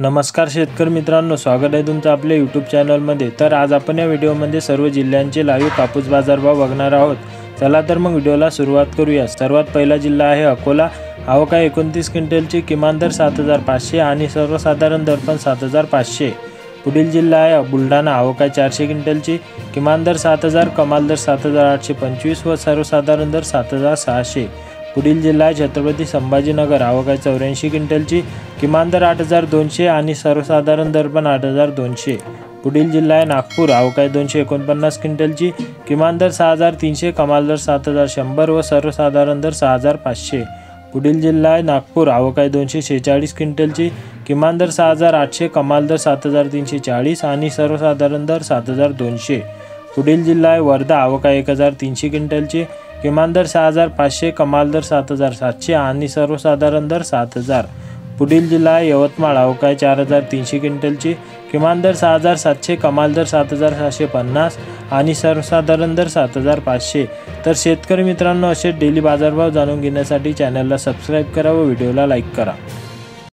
नमस्कार शेतकरी मित्रांनो, स्वागत आहे तुमचं आपल्या यूट्यूब चॅनलमध्ये। तर आज आपण या व्हिडिओमध्ये सर्व जिल्ह्यांचे लाईव्ह कापूस बाजारभाव बघणार आहोत। चला तर मग व्हिडिओला सुरुवात करूया। सर्वात पहिला जिल्हा आहे अकोला। आवक आहे 29 क्विंटलची, किमान दर 7500 आणि सर्वसाधारण दर पण 7500। पुढील जिल्हा आहे बुलढाणा। आवक आहे 400 क्विंटलची, किमान दर 7000, कमाल दर 7825 व सर्वसाधारण दर 7600। पुढील जिल्हा आहे छत्रपती संभाजीनगर। आवक आहे 84 क्विंटलची, किमान दर 8200 आणि सर्वसाधारण दर पण 8200। पुढील जिल्हा आहे नागपूर। आवक आहे 249 क्विंटलची, किमान दर 6300, कमाल दर 7100 व सर्वसाधारण दर 6500। पुढील जिल्हा आहे नागपूर। आवक आहे 246 क्विंटलची, किमान दर 6800, कमाल दर 7340 आणि सर्वसाधारण दर 7200। पुढील जिल्हा आहे वर्धा। आवक आहे 1300 क्विंटलची, किमान दर 6500, कमाल दर 7700 आणि सर्वसाधारण दर 7000। पुढील जिल्हा आहे यवतमाळ। आवक आहे 4300 क्विंटलची, किमान दर 6700, कमाल दर 7750 आणि सर्वसाधारण दर 7500। तर शेतकरी मित्रांनो, असे डेली बाजारभाव जाणून घेण्यासाठी चॅनलला सबस्क्राईब करा व व्हिडिओला लाईक करा।